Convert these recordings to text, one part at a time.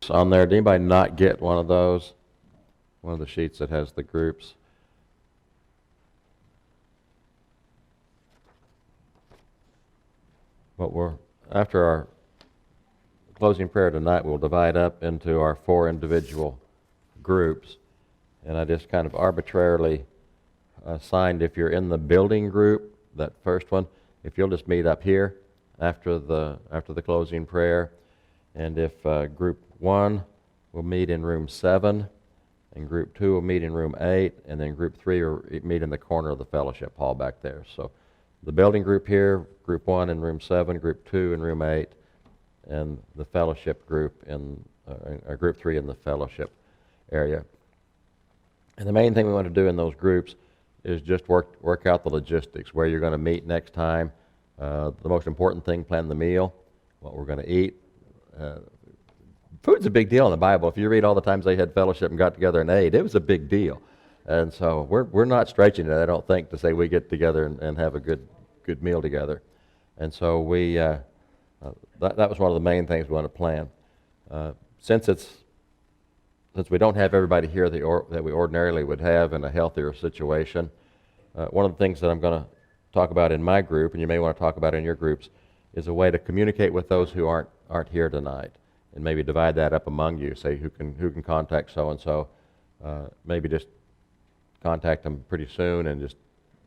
on there. Did anybody not get one of those? One of the sheets that has the groups. But after our closing prayer tonight, we'll divide up into our 4 individual groups. And I just kind of arbitrarily assigned, if you're in the building group, that first one, if you'll just meet up here after the closing prayer. And if group 1 will meet in room 7, and group 2 will meet in room 8, and then group 3 will meet in the corner of the fellowship hall back there. So the building group here, group 1 in room 7, group 2 in room 8, and the fellowship group in group 3 in the fellowship area. And the main thing we want to do in those groups is just work out the logistics, where you're going to meet next time. The most important thing, plan the meal, what we're going to eat. Food's a big deal in the Bible. If you read all the times they had fellowship and got together and ate, it was a big deal. And so we're not stretching it, I don't think, to say we get together and have a good meal together. And so that was one of the main things we want to plan. Since we don't have everybody here that we ordinarily would have in a healthier situation, one of the things that I'm going to talk about in my group, and you may want to talk about in your groups, is a way to communicate with those who aren't here tonight, and maybe divide that up among you. Say who can contact so and so. Maybe just contact them pretty soon and just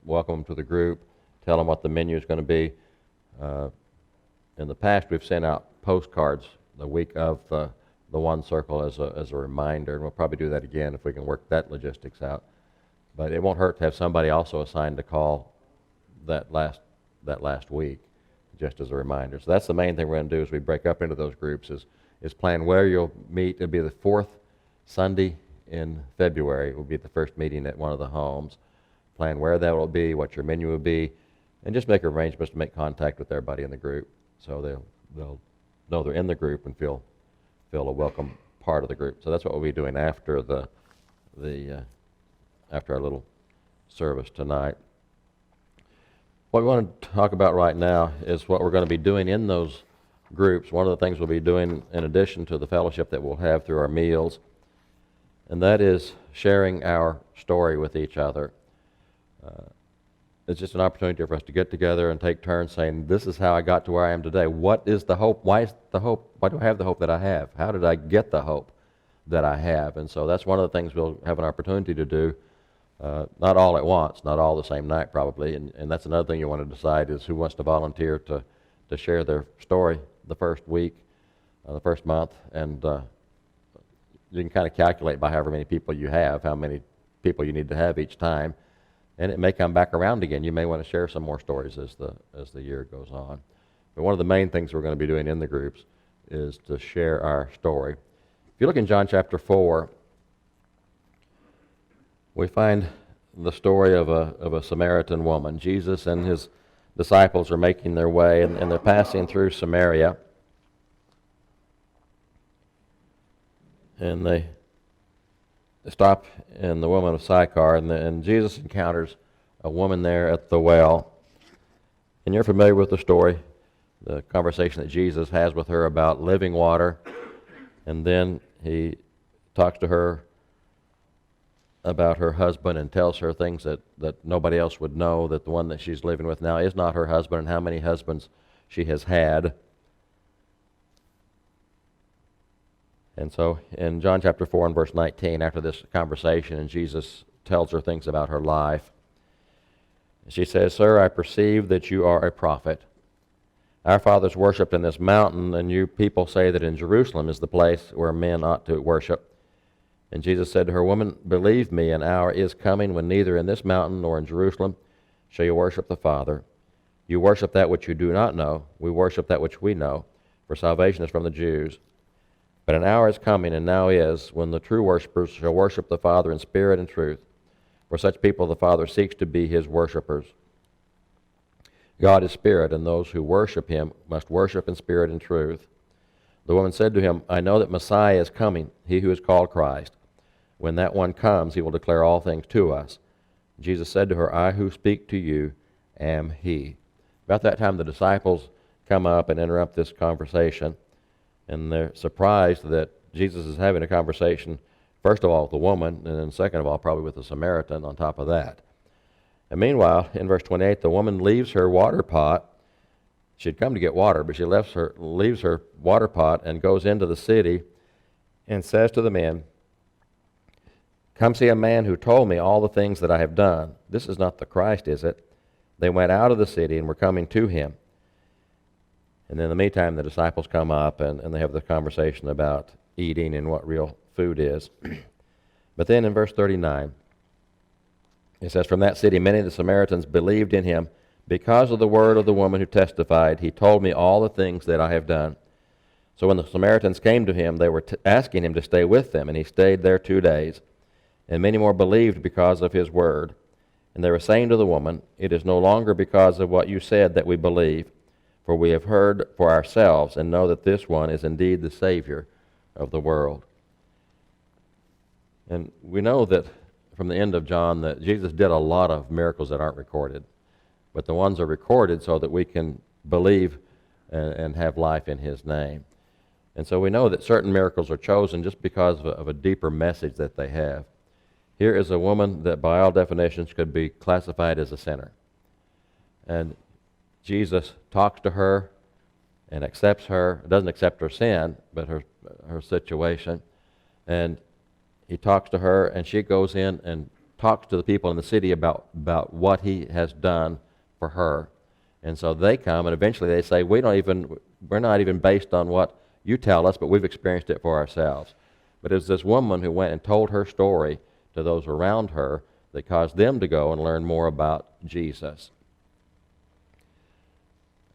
welcome them to the group. Tell them what the menu is going to be. In the past, we've sent out postcards the week of the One Circle as a reminder, and we'll probably do that again if we can work that logistics out. But it won't hurt to have somebody also assigned to call that last week, just as a reminder. So that's the main thing we're going to do as we break up into those groups is plan where you'll meet. It'll be the 4th Sunday in February. It will be the first meeting at one of the homes. Plan where that will be, what your menu will be, and just make arrangements to make contact with everybody in the group, so they'll know they're in the group and feel a welcome part of the group. So that's what we'll be doing after after our little service tonight. What we want to talk about right now is what we're going to be doing in those groups. One of the things we'll be doing in addition to the fellowship that we'll have through our meals, and that is sharing our story with each other. It's just an opportunity for us to get together and take turns saying, this is how I got to where I am today. What is the hope? Why is the hope? Why do I have the hope that I have? How did I get the hope that I have? And so that's one of the things we'll have an opportunity to do, not all at once, not all the same night probably, and that's another thing you want to decide is who wants to volunteer to share their story the first week, the first month, and you can kind of calculate by however many people you have, how many people you need to have each time. And it may come back around again. You may want to share some more stories as the year goes on. But one of the main things we're going to be doing in the groups is to share our story. If you look in John chapter 4, we find the story of a Samaritan woman. Jesus and his disciples are making their way, and they're passing through Samaria. And they stop in the woman of Sychar, and Jesus encounters a woman there at the well. And you're familiar with the story, the conversation that Jesus has with her about living water. And then he talks to her about her husband and tells her things that nobody else would know, that the one that she's living with now is not her husband, and how many husbands she has had. And so in John chapter 4 and verse 19, after this conversation, and Jesus tells her things about her life, she says, "Sir, I perceive that you are a prophet. Our fathers worshipped in this mountain, and you people say that in Jerusalem is the place where men ought to worship." And Jesus said to her, "Woman, believe me, an hour is coming when neither in this mountain nor in Jerusalem shall you worship the Father. You worship that which you do not know. We worship that which we know, for salvation is from the Jews. But an hour is coming, and now is, when the true worshipers shall worship the Father in spirit and truth. For such people the Father seeks to be his worshipers. God is spirit, and those who worship him must worship in spirit and truth." The woman said to him, "I know that Messiah is coming, he who is called Christ. When that one comes, he will declare all things to us." Jesus said to her, "I who speak to you am he." About that time, the disciples come up and interrupt this conversation. And they're surprised that Jesus is having a conversation, first of all, with the woman, and then second of all, probably with the Samaritan on top of that. And meanwhile, in verse 28, the woman leaves her water pot. She'd come to get water, but she leaves her water pot and goes into the city and says to the men, "Come see a man who told me all the things that I have done. This is not the Christ, is it?" They went out of the city and were coming to him. And in the meantime, the disciples come up and they have the conversation about eating and what real food is. But then in verse 39, it says, "From that city many of the Samaritans believed in him because of the word of the woman who testified, 'He told me all the things that I have done.' So when the Samaritans came to him, they were asking him to stay with them, and he stayed there 2 days. And many more believed because of his word. And they were saying to the woman, 'It is no longer because of what you said that we believe, for we have heard for ourselves and know that this one is indeed the Savior of the world.'" And we know that from the end of John that Jesus did a lot of miracles that aren't recorded. But the ones are recorded so that we can believe and have life in his name. And so we know that certain miracles are chosen just because of a deeper message that they have. Here is a woman that by all definitions could be classified as a sinner. And Jesus talks to her and accepts her, doesn't accept her sin, but her situation. And he talks to her, and she goes in and talks to the people in the city about what he has done for her. And so they come, and eventually they say, we're not even based on what you tell us, but we've experienced it for ourselves. But it's this woman who went and told her story to those around her that caused them to go and learn more about Jesus.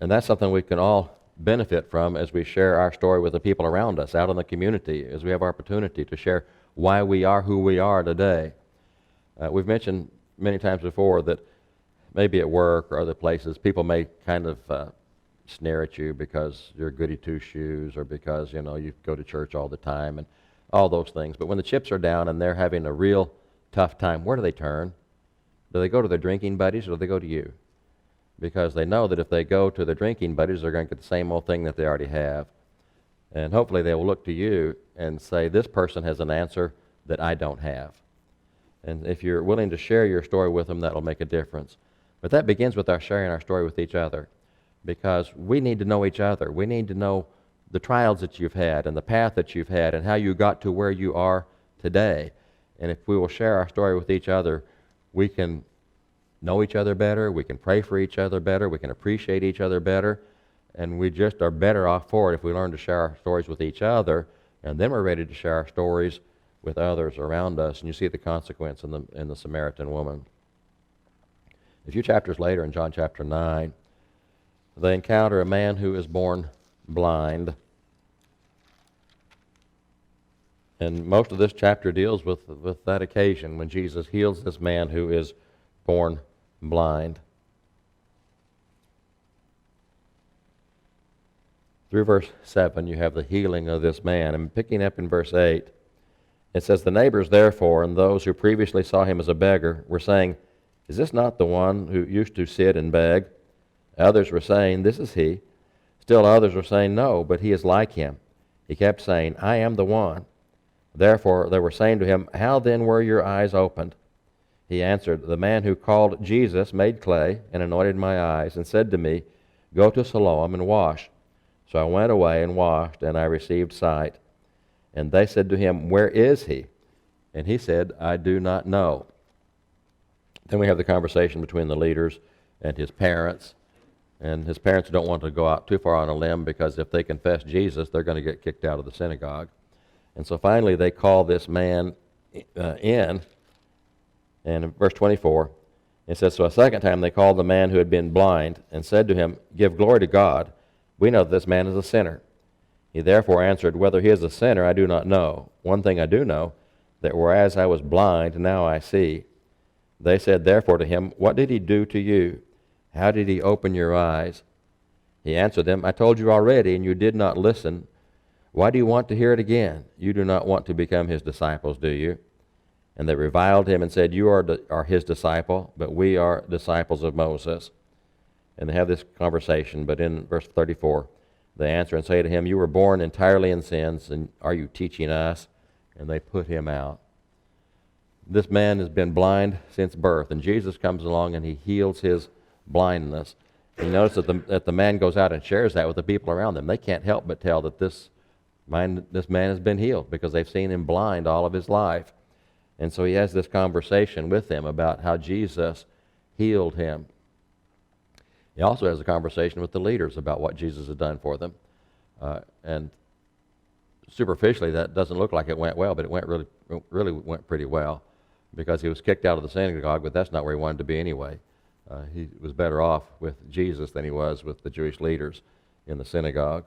And that's something we can all benefit from as we share our story with the people around us, out in the community, as we have opportunity to share why we are who we are today. We've mentioned many times before that maybe at work or other places, people may kind of sneer at you because you're goody two-shoes or because, you go to church all the time and all those things. But when the chips are down and they're having a real tough time, where do they turn? Do they go to their drinking buddies or do they go to you? Because they know that if they go to their drinking buddies, they're going to get the same old thing that they already have. And hopefully they will look to you and say, this person has an answer that I don't have. And if you're willing to share your story with them, that will make a difference. But that begins with our sharing our story with each other, because we need to know each other. We need to know the trials that you've had and the path that you've had and how you got to where you are today. And if we will share our story with each other, we can know each other better, we can pray for each other better, we can appreciate each other better, and we just are better off for it if we learn to share our stories with each other, and then we're ready to share our stories with others around us. And you see the consequence in the Samaritan woman. A few chapters later, in John chapter 9, they encounter a man who is born blind. And most of this chapter deals with that occasion when Jesus heals this man who is born blind. Through verse 7, you have the healing of this man. And picking up in verse 8, it says, "The neighbors, therefore, and those who previously saw him as a beggar, were saying, 'Is this not the one who used to sit and beg?' Others were saying, 'This is he.' Still others were saying, 'No, but he is like him.' He kept saying, 'I am the one.' Therefore they were saying to him, 'How then were your eyes opened?' He answered, 'The man who called Jesus made clay and anointed my eyes and said to me, Go to Siloam and wash. So I went away and washed, and I received sight.' And they said to him, 'Where is he?' And he said, 'I do not know.'" Then we have the conversation between the leaders and his parents. And his parents don't want to go out too far on a limb, because if they confess Jesus, they're going to get kicked out of the synagogue. And so finally they call this man in. And in verse 24, it says, "So a second time they called the man who had been blind and said to him, 'Give glory to God. We know that this man is a sinner.' He therefore answered, 'Whether he is a sinner, I do not know. One thing I do know, that whereas I was blind, now I see.' They said therefore to him, 'What did he do to you? How did he open your eyes?' He answered them, 'I told you already, and you did not listen. Why do you want to hear it again? You do not want to become his disciples, do you?' And they reviled him and said, 'You are his disciple, but we are disciples of Moses.' And they have this conversation, but in verse 34, They answer and say to him, "You were born entirely in sins, and are you teaching us?" And they put him out. This man has been blind since birth, and Jesus comes along and he heals his blindness. And you notice that the man goes out and shares that with the people around them. They can't help but tell that this man has been healed because they've seen him blind all of his life. And so he has this conversation with them about how Jesus healed him. He also has a conversation with the leaders about what Jesus had done for them. And superficially, that doesn't look like it went well, but it really went pretty well, because he was kicked out of the synagogue, but that's not where he wanted to be anyway. He was better off with Jesus than he was with the Jewish leaders in the synagogue.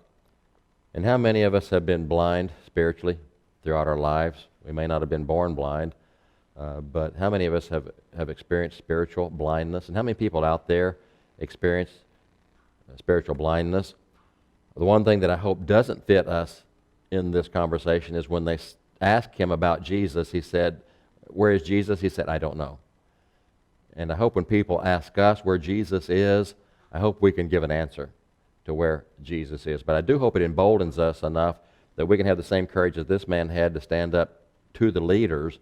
And how many of us have been blind spiritually throughout our lives? We may not have been born blind, but how many of us have experienced spiritual blindness? And how many people out there experience spiritual blindness? The one thing that I hope doesn't fit us in this conversation is when they asked him about Jesus, he said, "Where is Jesus?" He said, "I don't know." And I hope when people ask us where Jesus is, I hope we can give an answer to where Jesus is. But I do hope it emboldens us enough that we can have the same courage that this man had to stand up to the leaders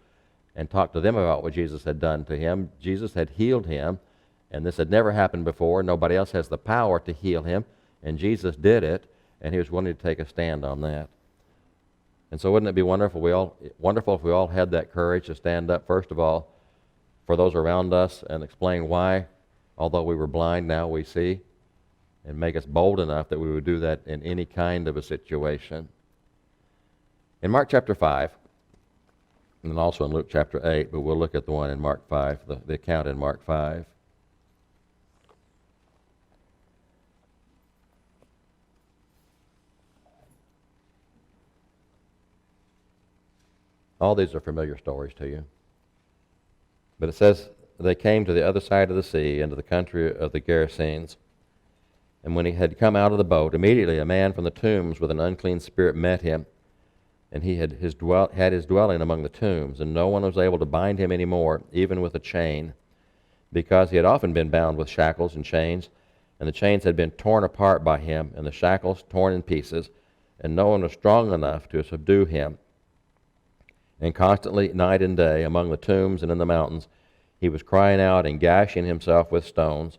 and talk to them about what Jesus had done to him. Jesus had healed him, and this had never happened before. Nobody else has the power to heal him, and Jesus did it, and he was willing to take a stand on that. And so wouldn't it be wonderful if we all had that courage to stand up, first of all, for those around us and explain why, although we were blind, now we see, and make us bold enough that we would do that in any kind of a situation. In Mark chapter 5, and also in Luke chapter 8, but we'll look at the one in Mark 5, the account in Mark 5. All these are familiar stories to you. But it says, they came to the other side of the sea, into the country of the Gerasenes. And when he had come out of the boat, immediately a man from the tombs with an unclean spirit met him. And he had his dwelling among the tombs, and no one was able to bind him any more, even with a chain, because he had often been bound with shackles and chains, and the chains had been torn apart by him, and the shackles torn in pieces, and no one was strong enough to subdue him. And constantly, night and day, among the tombs and in the mountains, he was crying out and gashing himself with stones.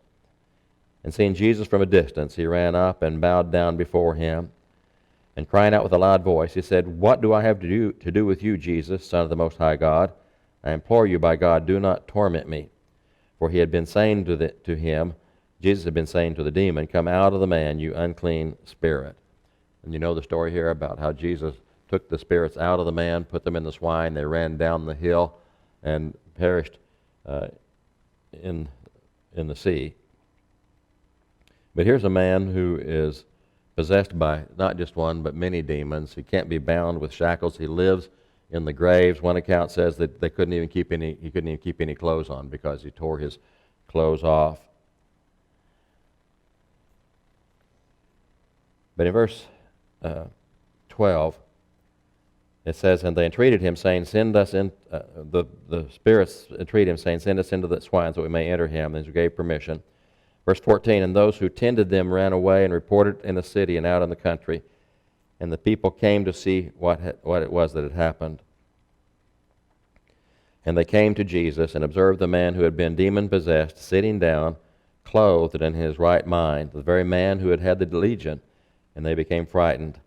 And seeing Jesus from a distance, he ran up and bowed down before him. And crying out with a loud voice, he said, "What do I have to do with you, Jesus, Son of the Most High God? I implore you by God, do not torment me." For he had been saying to him, Jesus had been saying to the demon, "Come out of the man, you unclean spirit." And you know the story here about how Jesus took the spirits out of the man, put them in the swine, they ran down the hill and perished in the sea. But here's a man who is possessed by not just one, but many demons. He can't be bound with shackles. He lives in the graves. One account says that he couldn't even keep any clothes on because he tore his clothes off. But in verse 12, it says, "And they entreated him, saying, Send us in." The spirits entreated him, saying, "Send us into the swine, so we may enter him." And he gave permission. Verse 14, "And those who tended them ran away and reported in the city and out in the country. And the people came to see what it was that had happened. And they came to Jesus and observed the man who had been demon-possessed, sitting down, clothed and in his right mind, the very man who had had the legion, and they became frightened.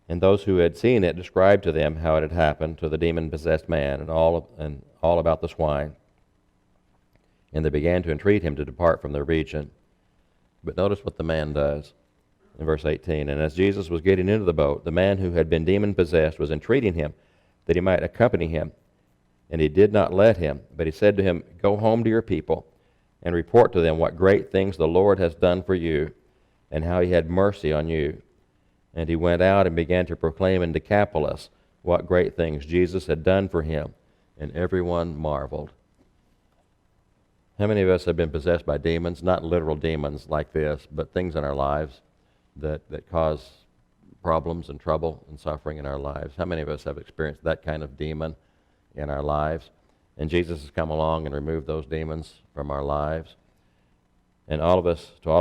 And those who had seen it described to them how it had happened to the demon-possessed man and all about the swine. And they began to entreat him to depart from their region." But notice what the man does in verse 18. "And as Jesus was getting into the boat, the man who had been demon-possessed was entreating him that he might accompany him. And he did not let him, but he said to him, 'Go home to your people and report to them what great things the Lord has done for you and how he had mercy on you.' And he went out and began to proclaim in Decapolis what great things Jesus had done for him, and everyone marveled." How many of us have been possessed by demons? Not literal demons like this, but things in our lives that cause problems and trouble and suffering in our lives. How many of us have experienced that kind of demon in our lives? And Jesus has come along and removed those demons from our lives. And to all of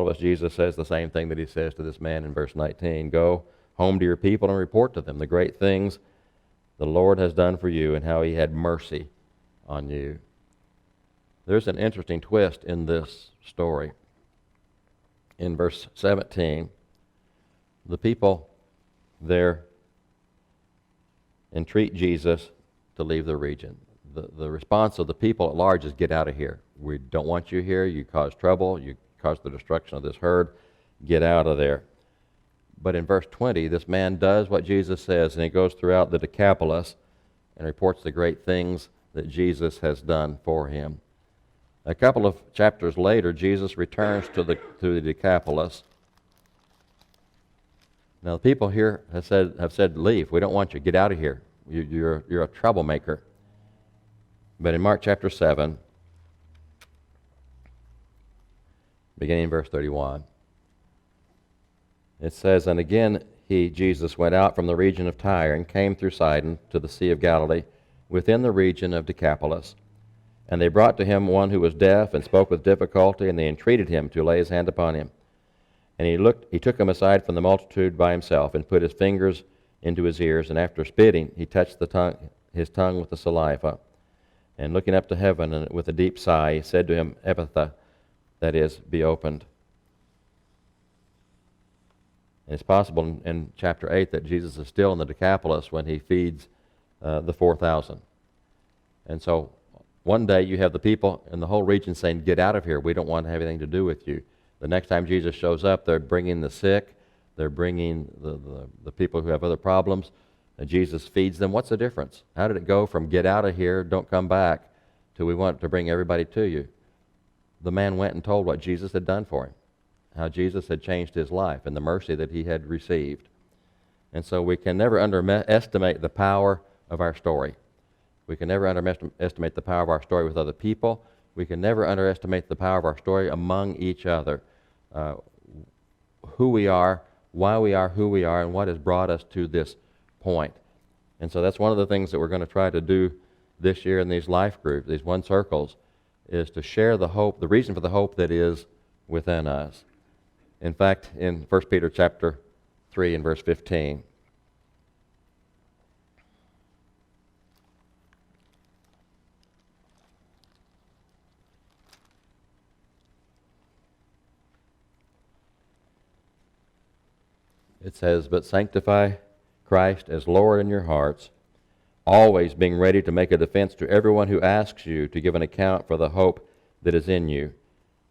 us, Jesus says the same thing that he says to this man in verse 19. Go home to your people and report to them the great things the Lord has done for you and how he had mercy on you. There's an interesting twist in this story. In verse 17, the people there entreat Jesus to leave the region. The response of the people at large is, get out of here. We don't want you here. You cause trouble. You cause the destruction of this herd. Get out of there. But in verse 20, this man does what Jesus says, and he goes throughout the Decapolis and reports the great things that Jesus has done for him. A couple of chapters later, Jesus returns to the Decapolis. Now, the people here have said, leave. We don't want you. Get out of here. You're a troublemaker. But in Mark chapter 7, beginning in verse 31, it says, And again Jesus, went out from the region of Tyre and came through Sidon to the Sea of Galilee, within the region of Decapolis. And they brought to him one who was deaf and spoke with difficulty, and they entreated him to lay his hand upon him. And he took him aside from the multitude by himself, and put his fingers into his ears, and after spitting, he touched his tongue with the saliva. And looking up to heaven and with a deep sigh, he said to him, Ephphatha, that is, be opened. And it's possible in chapter 8 that Jesus is still in the Decapolis when he feeds the 4,000. And so one day you have the people in the whole region saying, get out of here. We don't want to have anything to do with you. The next time Jesus shows up, they're bringing the sick. They're bringing the people who have other problems. And Jesus feeds them. What's the difference? How did it go from get out of here, don't come back, to we want to bring everybody to you? The man went and told what Jesus had done for him, how Jesus had changed his life and the mercy that he had received. And so we can never underestimate the power of our story. We can never underestimate the power of our story with other people. We can never underestimate the power of our story among each other. Who we are, why we are who we are, and what has brought us to this point. And so that's one of the things that we're going to try to do this year in these life groups, these one circles, is to share the hope, the reason for the hope that is within us. In fact, in 1 Peter chapter 3 and verse 15, it says, But sanctify Christ as Lord in your hearts, always being ready to make a defense to everyone who asks you to give an account for the hope that is in you,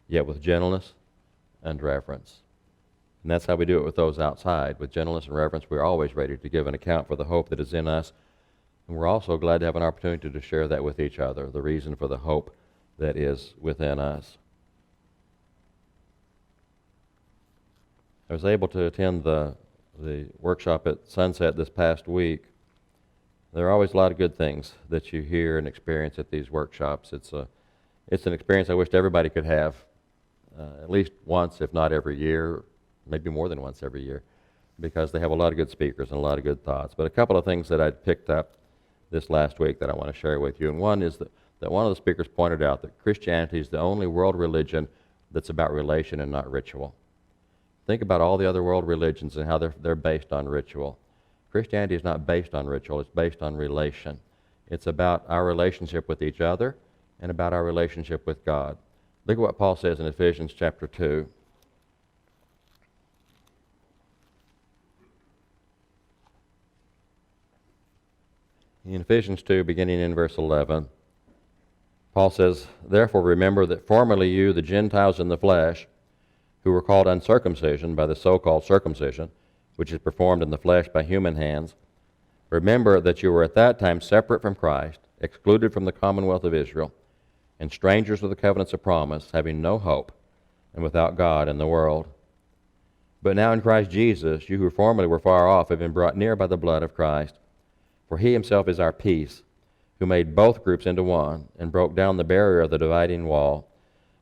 yet with gentleness and reverence. And that's how we do it with those outside. With gentleness and reverence, we're always ready to give an account for the hope that is in us. And we're also glad to have an opportunity to share that with each other, the reason for the hope that is within us. I was able to attend the workshop at Sunset this past week. There are always a lot of good things that you hear and experience at these workshops. It's an experience I wish everybody could have at least once, if not every year, maybe more than once every year, because they have a lot of good speakers and a lot of good thoughts. But a couple of things that I picked up this last week that I want to share with you. And one is that one of the speakers pointed out that Christianity is the only world religion that's about relation and not ritual. Think about all the other world religions and how they're based on ritual. Christianity is not based on ritual, it's based on relation. It's about our relationship with each other and about our relationship with God. Look at what Paul says in Ephesians chapter 2. In Ephesians 2, beginning in verse 11, Paul says, Therefore remember that formerly you, the Gentiles in the flesh, who were called uncircumcision by the so-called circumcision, which is performed in the flesh by human hands, remember that you were at that time separate from Christ, excluded from the commonwealth of Israel, and strangers of the covenants of promise, having no hope, and without God in the world. But now in Christ Jesus, you who formerly were far off have been brought near by the blood of Christ. For he himself is our peace, who made both groups into one, and broke down the barrier of the dividing wall,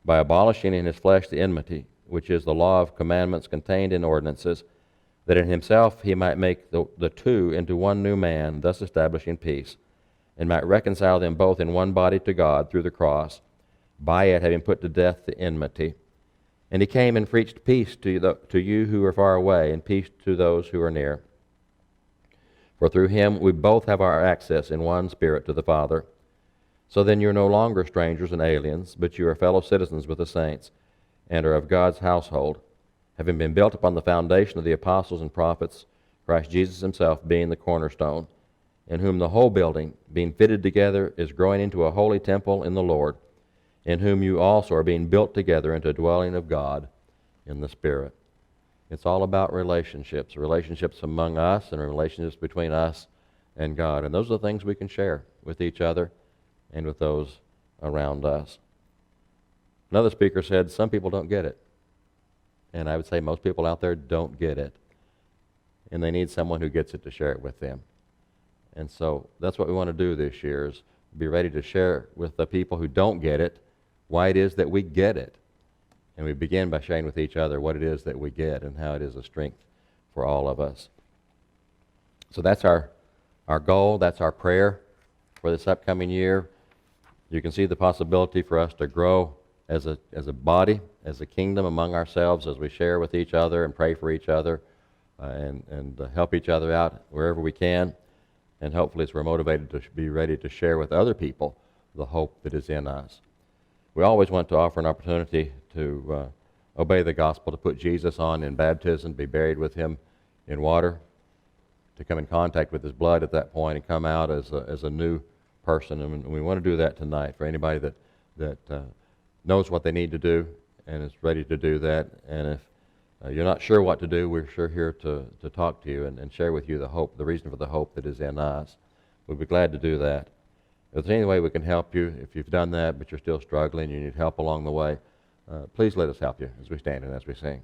by abolishing in his flesh the enmity, which is the law of commandments contained in ordinances, that in himself he might make the two into one new man, thus establishing peace, and might reconcile them both in one body to God through the cross, by it having put to death the enmity. And he came and preached peace to you who are far away, and peace to those who are near. For through him we both have our access in one Spirit to the Father. So then you are no longer strangers and aliens, but you are fellow citizens with the saints, and are of God's household, having been built upon the foundation of the apostles and prophets, Christ Jesus himself being the cornerstone, in whom the whole building, being fitted together, is growing into a holy temple in the Lord, in whom you also are being built together into a dwelling of God in the Spirit. It's all about relationships among us and relationships between us and God. And those are the things we can share with each other and with those around us. Another speaker said, some people don't get it. And I would say most people out there don't get it. And they need someone who gets it to share it with them. And so that's what we want to do this year, is be ready to share with the people who don't get it why it is that we get it. And we begin by sharing with each other what it is that we get and how it is a strength for all of us. So that's our goal, that's our prayer for this upcoming year. You can see the possibility for us to grow as a body, as a kingdom among ourselves, as we share with each other and pray for each other and help each other out wherever we can. And hopefully as we're motivated to be ready to share with other people the hope that is in us. We always want to offer an opportunity to obey the gospel, to put Jesus on in baptism, be buried with him in water, to come in contact with his blood at that point and come out as a new person. And we want to do that tonight for anybody that knows what they need to do and is ready to do that. And if you're not sure what to do, we're sure here to talk to you and share with you the hope, the reason for the hope that is in us. We'd be glad to do that. If there's any way we can help you, if you've done that but you're still struggling, you need help along the way, please let us help you as we stand and as we sing.